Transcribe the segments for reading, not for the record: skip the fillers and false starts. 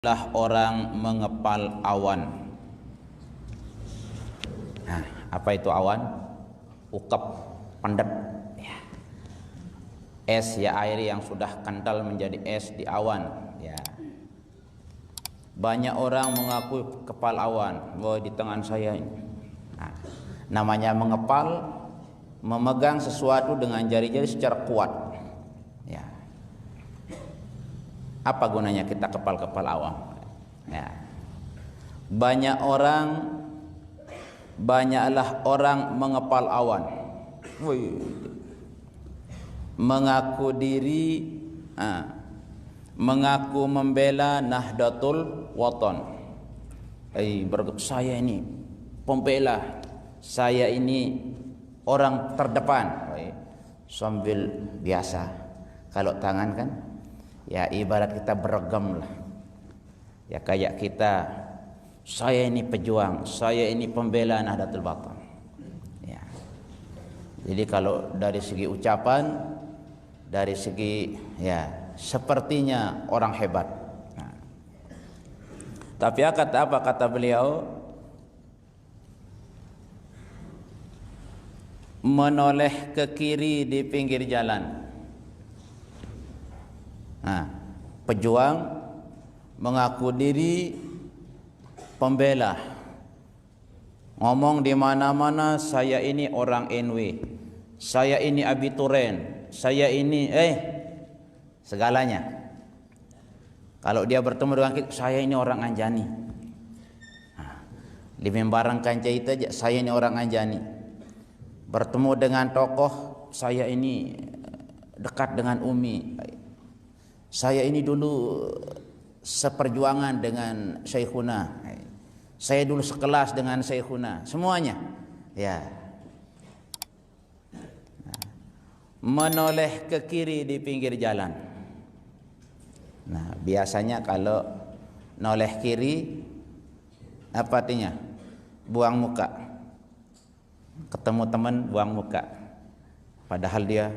Lah orang mengepal awan. Nah, apa itu awan? Ukap, padat, ya. Es ya, air yang sudah kental menjadi es di awan, ya. Banyak orang mengaku kepal awan. Wah, di tangan saya ini. Nah, namanya mengepal, memegang sesuatu dengan jari-jari secara kuat, ya. Apa gunanya kita kepal-kepal awan? Ya. Banyaklah orang mengepal awan. Wih. Mengaku diri, mengaku membela Nahdlatul Wathon. Saya ini pembela, saya ini orang terdepan. Sambil biasa, kalau tangan kan, ya ibarat kita beragam lah. Ya kayak kita, saya ini pejuang, saya ini pembela Nahdlatul Wathon. Ya. Jadi kalau dari segi ucapan, dari segi ya sepertinya orang hebat. Nah. Tapi apa kata beliau? Menoleh ke kiri di pinggir jalan. Nah, pejuang mengaku diri pembela, ngomong di mana-mana, saya ini orang NW, saya ini abituren, saya ini segalanya. Kalau dia bertemu dengan kita, saya ini orang Anjani. Di Membarang Kanca itu aja, saya ini orang Anjani. Bertemu dengan tokoh, saya ini dekat dengan Umi, saya ini dulu seperjuangan dengan Syekhuna, saya dulu sekelas dengan Syekhuna, semuanya, ya. Menoleh ke kiri di pinggir jalan. Nah, biasanya kalau noleh kiri, apa artinya? Buang muka. Ketemu teman, buang muka. Padahal dia,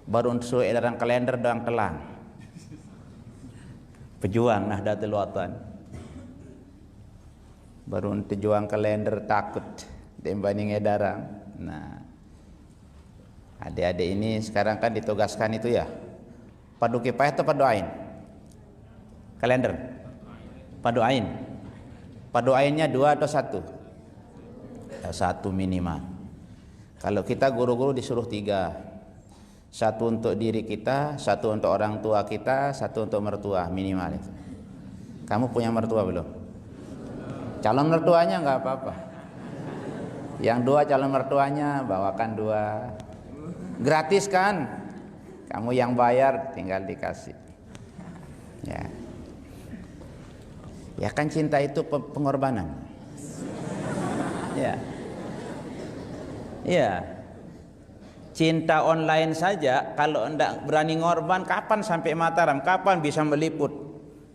baru sesuai edaran kalender doang telang. Pejuang Nahdlatul Wathon. Baru pejuang kalender takut dibanding edaran. Nah, adik-adik ini sekarang kan ditugaskan itu ya, padu kifayah atau padu ain? Kalender padu ain. Padu ainnya 2 atau 1? 1 minimal. Kalau kita guru-guru disuruh 3. 1 untuk diri kita, 1 untuk orang tua kita, 1 untuk mertua, minimal itu. Kamu punya mertua belum? Calon mertuanya nggak apa-apa. Yang 2 calon mertuanya bawakan 2. Gratis kan? Kamu yang bayar tinggal dikasih. Ya. Ya kan cinta itu pengorbanan. Ya. Iya. Cinta online saja kalau enggak berani ngorban, kapan sampai Mataram? Kapan bisa meliput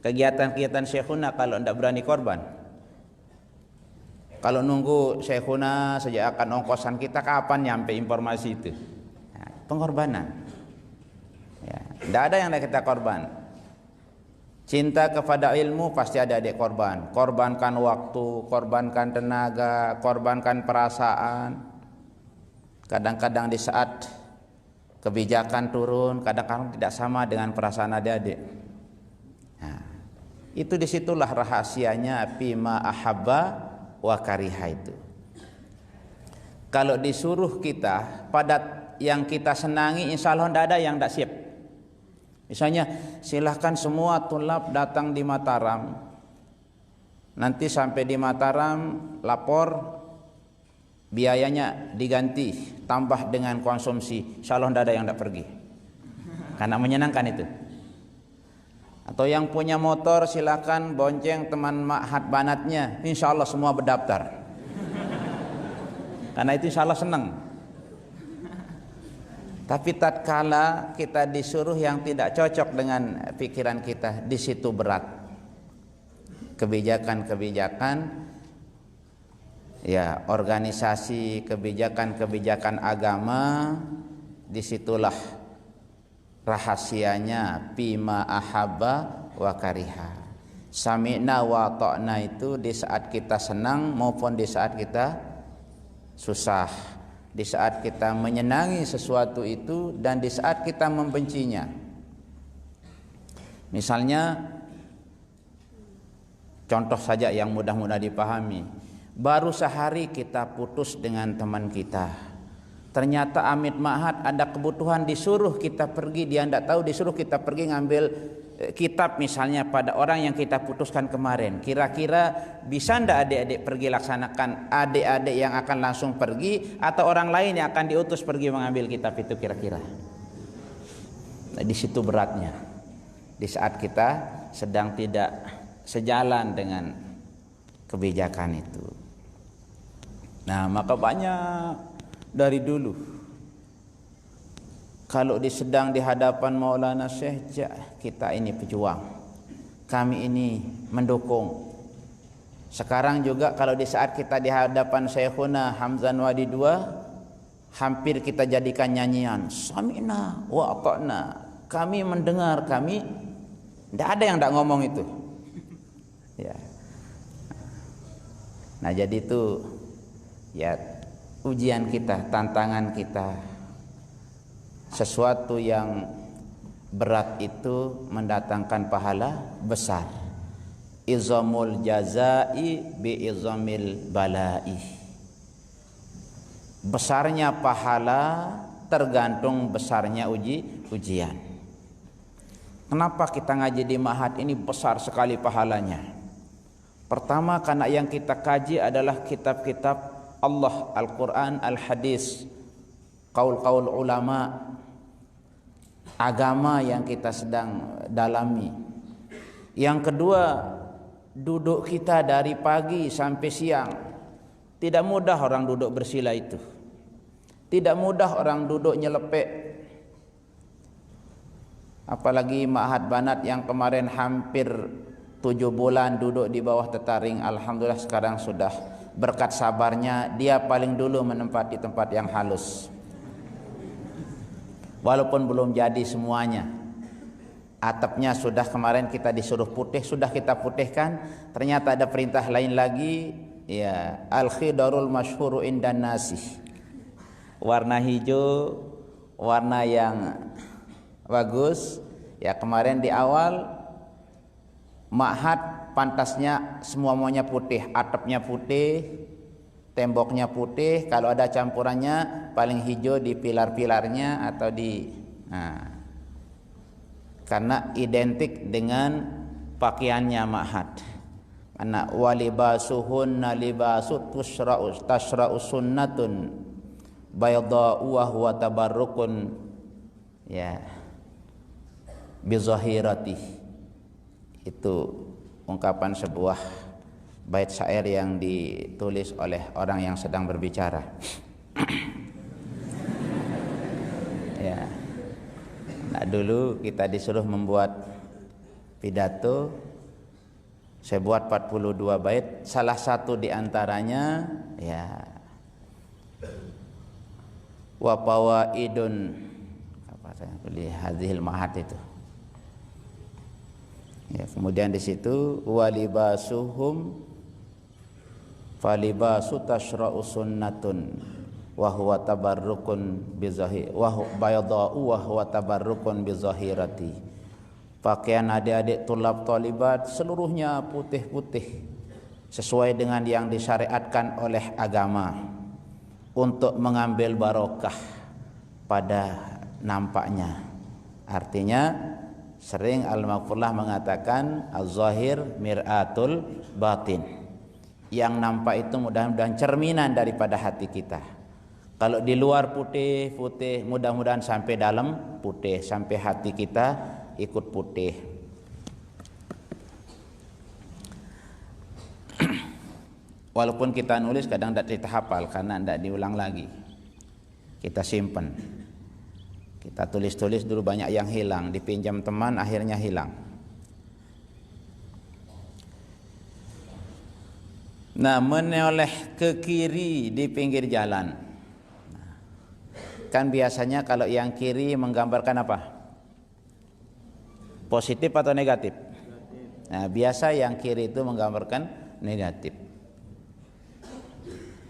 kegiatan-kegiatan Syekhuna kalau enggak berani korban? Kalau nunggu Syekhuna sejak akan ongkosan kita, kapan nyampe informasi itu? Nah, pengorbanan. Ya, enggak ada yang kita korban. Cinta kepada ilmu pasti ada korban. Korbankan waktu, korbankan tenaga, korbankan perasaan. Kadang-kadang di saat kebijakan turun, kadang-kadang tidak sama dengan perasaan adik-adik. Nah, itu disitulah rahasianya fima ahabba wa kariha itu. Kalau disuruh kita pada yang kita senangi, insya Allah tidak ada yang tidak siap. Misalnya, silahkan semua tulab datang di Mataram. Nanti sampai di Mataram lapor, biayanya diganti, tambah dengan konsumsi. Insya Allah tidak ada yang tidak pergi, karena menyenangkan itu. Atau yang punya motor silakan bonceng teman ma'had banatnya, insya Allah semua berdaftar, karena itu insya Allah senang. Tapi tatkala kita disuruh yang tidak cocok dengan pikiran kita, di situ berat. Kebijakan-kebijakan, ya, organisasi, kebijakan-kebijakan agama, disitulah rahasianya fima ahabba wa kariha. Sami'na wa ta'na itu di saat kita senang maupun di saat kita susah, di saat kita menyenangi sesuatu itu dan di saat kita membencinya. Misalnya contoh saja yang mudah-mudah dipahami, baru sehari kita putus dengan teman kita, ternyata amit ma'had ada kebutuhan disuruh kita pergi, dia tidak tahu, disuruh kita pergi ngambil kitab misalnya pada orang yang kita putuskan kemarin. Kira-kira bisa ndak adik-adik pergi laksanakan, adik-adik yang akan langsung pergi atau orang lain yang akan diutus pergi mengambil kitab itu kira-kira? Nah, di situ beratnya, di saat kita sedang tidak sejalan dengan kebijakan itu. Nah, maka banyak dari dulu kalau sedang di hadapan Maulana Syekh, kita ini pejuang, kami ini mendukung. Sekarang juga kalau di saat kita di hadapan Syekhuna Hamzan Wadi II, hampir kita jadikan nyanyian, sami'na wa ata'na, kami mendengar, kami, tidak ada yang tidak ngomong itu. Ya. Nah, jadi itu ya ujian kita, tantangan kita. Sesuatu yang berat itu mendatangkan pahala besar. Izamul jazai bi izamil balai. Besarnya pahala tergantung besarnya ujian. Kenapa kita ngaji di ma'had ini besar sekali pahalanya? Pertama, karena yang kita kaji adalah kitab-kitab Allah, Al-Quran, Al-Hadis, qaul-qaul ulama, agama yang kita sedang dalami. Yang kedua, duduk kita dari pagi sampai siang. Tidak mudah orang duduk bersila itu. Tidak mudah orang duduk nyelepek. Apalagi Ma'had Banat yang kemarin hampir 7 bulan duduk di bawah tetaring. Alhamdulillah sekarang sudah berkat sabarnya dia paling dulu menempati tempat yang halus. Walaupun belum jadi semuanya, atapnya sudah kemarin kita disuruh putih, sudah kita putihkan. Ternyata ada perintah lain lagi, ya, al-khidarul masyhuru indan nasih, warna hijau, warna yang bagus. Ya, kemarin di awal ma'had pantasnya semuanya putih, atapnya putih, temboknya putih, kalau ada campurannya paling hijau di pilar-pilarnya atau karena identik dengan pakaiannya ma'had. Karena walibasuhunna libasut tashra'u sunnatun bayda'u wa huwa tabarrukun, ya, bizahirati. Itu ungkapan sebuah bait syair yang ditulis oleh orang yang sedang berbicara. Ya. Nah, dulu kita disuruh membuat pidato. Saya buat 42 bait, salah satu di antaranya ya wa fawaidun apa saya pilih hadhil ma'had itu. Ya, kemudian di situ walibasuhum falibasu tashra'u sunnatun wa huwa tabarrukun bizahir wa bayada'u wa huwa tabarrukun bizahirati. Pakaian adik-adik tulab talibat seluruhnya putih-putih sesuai dengan yang disyariatkan oleh agama untuk mengambil barokah pada nampaknya. Artinya sering Al-Maghfurlah mengatakan az-zahir mir'atul batin. Yang nampak itu mudah-mudahan cerminan daripada hati kita. Kalau di luar putih-putih, mudah-mudahan sampai dalam putih, sampai hati kita ikut putih. Walaupun kita nulis kadang tidak kita hafal karena tidak diulang lagi. Kita simpan. Kita tulis-tulis dulu banyak yang hilang, dipinjam teman akhirnya hilang. Nah, menoleh ke kiri di pinggir jalan. Kan biasanya kalau yang kiri menggambarkan apa? Positif atau negatif? Nah, biasa yang kiri itu menggambarkan negatif.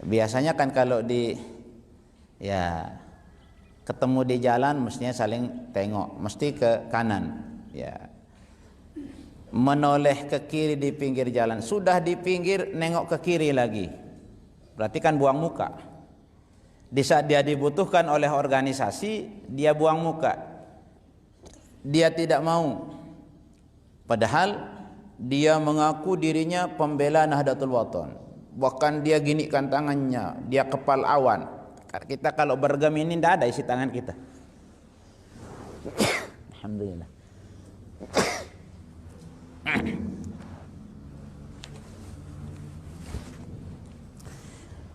Biasanya kan kalau ketemu di jalan mestinya saling tengok, mesti ke kanan. Ya. Menoleh ke kiri di pinggir jalan, sudah di pinggir nengok ke kiri lagi. Berarti kan buang muka. Di saat dia dibutuhkan oleh organisasi, dia buang muka. Dia tidak mau. Padahal dia mengaku dirinya pembela Nahdlatul Wathon. Bahkan dia ginikan tangannya, dia kepal awan. Kita kalau beragam ini tidak ada isi tangan kita. Alhamdulillah.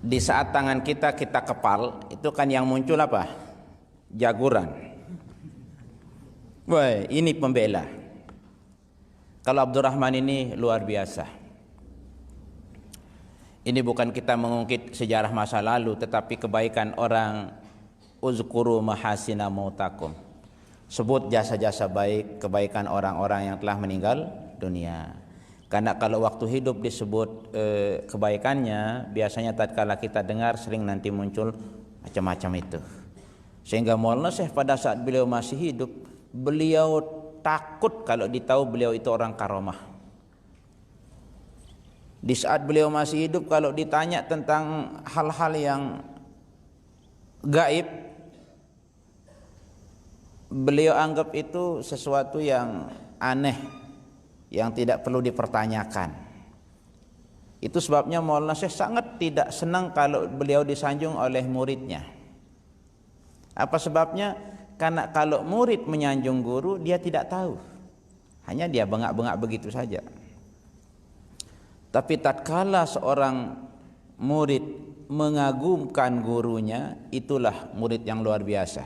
Di saat tangan kita kepal, itu kan yang muncul apa? Jaguran. Wah, ini pembela. Kalau Abdurrahman ini luar biasa. Ini bukan kita mengungkit sejarah masa lalu, tetapi kebaikan orang. Uzkuru mahasina mautakum. Sebut jasa-jasa baik, kebaikan orang-orang yang telah meninggal dunia. Karena kalau waktu hidup disebut kebaikannya, biasanya tatkala kita dengar sering nanti muncul macam-macam itu. Sehingga Maulana Syekh pada saat beliau masih hidup, beliau takut kalau ditahu beliau itu orang karomah. Di saat beliau masih hidup, kalau ditanya tentang hal-hal yang gaib, beliau anggap itu sesuatu yang aneh, yang tidak perlu dipertanyakan. Itu sebabnya Maulana Syekh sangat tidak senang kalau beliau disanjung oleh muridnya. Apa sebabnya? Karena kalau murid menyanjung guru, dia tidak tahu. Hanya dia bengak-bengak begitu saja. Tapi tatkala seorang murid mengagumkan gurunya, itulah murid yang luar biasa.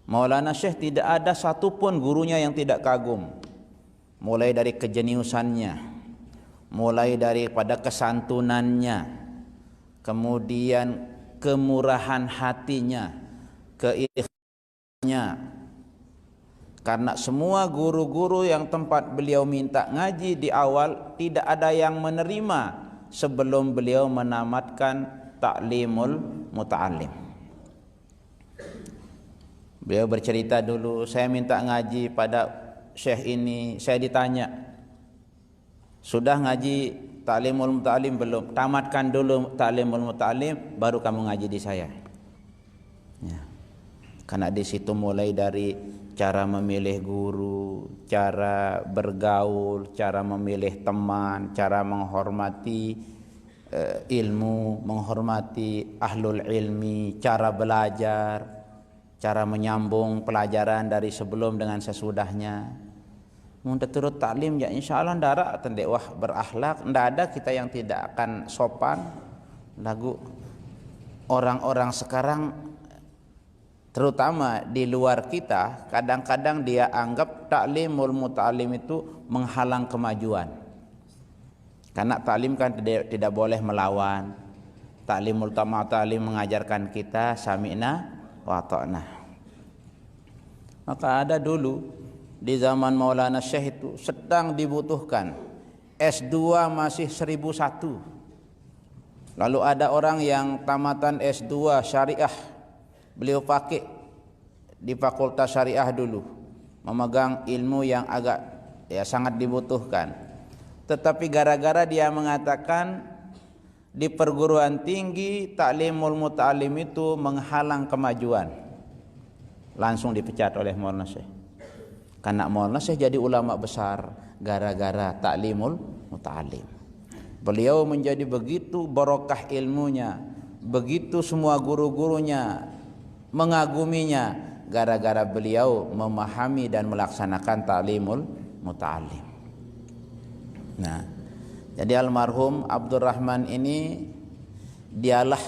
Maulana Syekh tidak ada satupun gurunya yang tidak kagum. Mulai dari kejeniusannya, mulai daripada kesantunannya, kemudian kemurahan hatinya, keikhlasannya. Karena semua guru-guru yang tempat beliau minta ngaji di awal tidak ada yang menerima sebelum beliau menamatkan Ta'limul Muta'allim. Beliau bercerita dulu, saya minta ngaji pada Syekh ini, saya ditanya, sudah ngaji Ta'limul Muta'allim belum? Tamatkan dulu Ta'limul Muta'allim, baru kamu ngaji di saya. Ya. Karena di situ mulai dari cara memilih guru, cara bergaul, cara memilih teman, cara menghormati ilmu, menghormati ahlul ilmi, cara belajar, cara menyambung pelajaran dari sebelum dengan sesudahnya. Mun turut taklim ya insyaallah ndara tende wah berakhlak, ndak ada kita yang tidak akan sopan. Lagu orang-orang sekarang terutama di luar kita, kadang-kadang dia anggap Ta'limul Muta'allim itu menghalang kemajuan. Karena taklim kan tidak boleh melawan. Ta'limul Muta'allim mengajarkan kita sami'na wa ta'na. Maka ada dulu di zaman Maulana Syekh itu sedang dibutuhkan S2 masih 1001. Lalu ada orang yang tamatan S2 syariah, beliau pakai di fakultas syariah dulu, memegang ilmu yang agak sangat dibutuhkan. Tetapi gara-gara dia mengatakan di perguruan tinggi Ta'limul Muta'allim itu menghalang kemajuan, langsung dipecat oleh Maulana Syekh. Karena Maulana Syekh jadi ulama besar gara-gara Ta'limul Muta'allim. Beliau menjadi begitu barokah ilmunya, begitu semua guru-gurunya mengaguminya gara-gara beliau memahami dan melaksanakan Ta'limul Muta'allim. Nah, jadi almarhum Abdurrahman ini dialah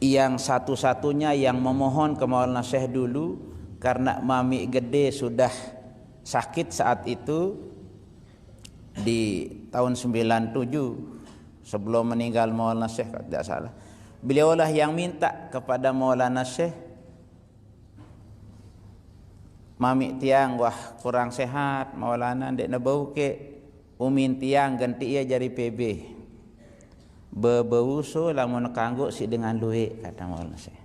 yang satu-satunya yang memohon ke Maulana Syekh dulu, karena Mami Gede sudah sakit saat itu di tahun 97 sebelum meninggal Maulana Syekh, tidak salah. Beliaulah yang minta kepada Maulana Syekh mami tiang wah kurang sehat Maulana ndek na bau ke umin tiang ganti ia jari PB bebeuso lamun kanggo si dengan luwe kata Maulana Syekh.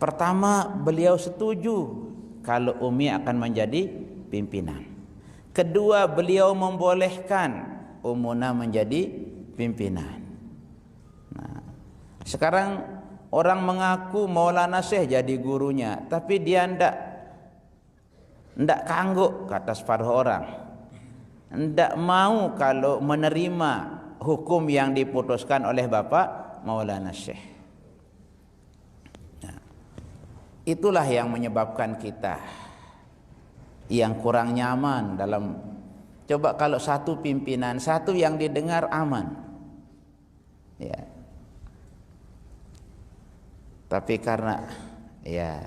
Pertama beliau setuju kalau Umi akan menjadi pimpinan. Kedua beliau membolehkan Ummuna menjadi pimpinan. Nah, sekarang orang mengaku Maulana Syekh jadi gurunya, tapi dia ndak kanggo kata separuh orang. Ndak mau kalau menerima hukum yang diputuskan oleh Bapak Maulana Syekh. Nah, itulah yang menyebabkan kita yang kurang nyaman dalam, coba kalau satu pimpinan, satu yang didengar aman. Ya. Tapi karena ya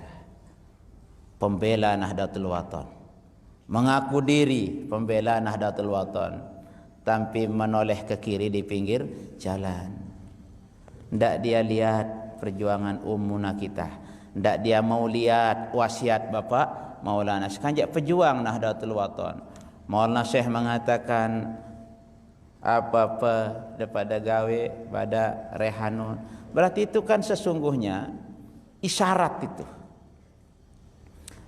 pembela Nahdlatul Wathon, mengaku diri pembela Nahdlatul Wathon, tapi menoleh ke kiri di pinggir jalan. Ndak dia lihat perjuangan ummuna kita, ndak dia mau lihat wasiat Bapak Maulana Syekh, pejuang Nahdlatul Wathon. Maulana Syekh mengatakan apa-apa daripada gawe pada rehanun. Berarti itu kan sesungguhnya isyarat itu.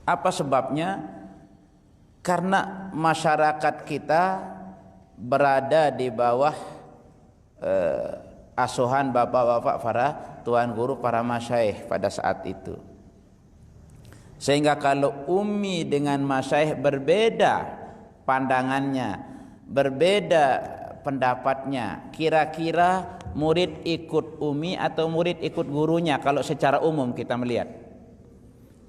Apa sebabnya? Karena masyarakat kita berada di bawah asuhan bapak-bapak para tuan guru, para masyayikh pada saat itu. Sehingga kalau Umi dengan masyayikh berbeda pandangannya, berbeda pendapatnya, kira-kira murid ikut Umi atau murid ikut gurunya kalau secara umum kita melihat.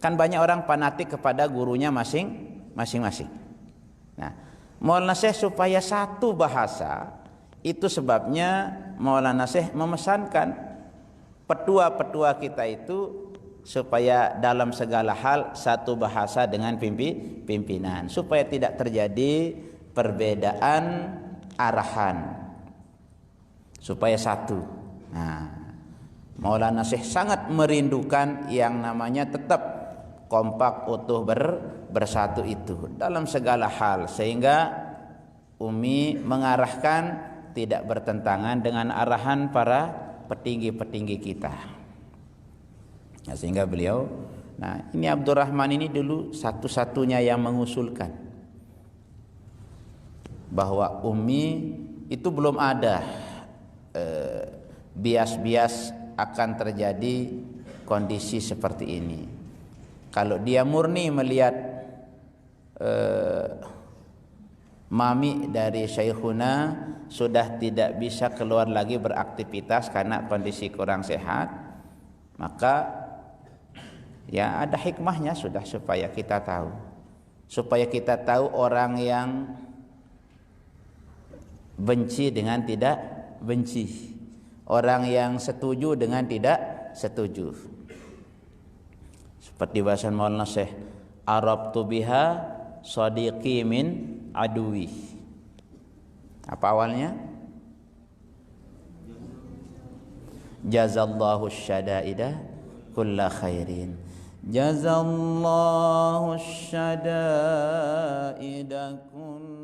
Kan banyak orang fanatik kepada gurunya masing-masing. Nah, Maulana Syekh supaya satu bahasa, itu sebabnya Maulana Syekh memesankan petua-petua kita itu supaya dalam segala hal satu bahasa dengan pimpinan, supaya tidak terjadi perbedaan arahan, supaya satu. Nah, Maulana Syekh sangat merindukan yang namanya tetap kompak utuh bersatu itu dalam segala hal, sehingga Umi mengarahkan tidak bertentangan dengan arahan para petinggi-petinggi kita. Nah, sehingga beliau, nah ini Abdurrahman ini dulu satu-satunya yang mengusulkan bahwa Umi itu belum ada bias-bias akan terjadi kondisi seperti ini. Kalau dia murni melihat mami dari Syekhuna sudah tidak bisa keluar lagi beraktivitas karena kondisi kurang sehat, maka ya ada hikmahnya sudah supaya kita tahu orang yang benci dengan tidak benci, orang yang setuju dengan tidak setuju. Seperti bahasa Maulana Syekh, Arabtu biha sadiqi min aduwi. Apa awalnya? Jazallahu syadaida kulla khairin. Jazallahu syadaida kulla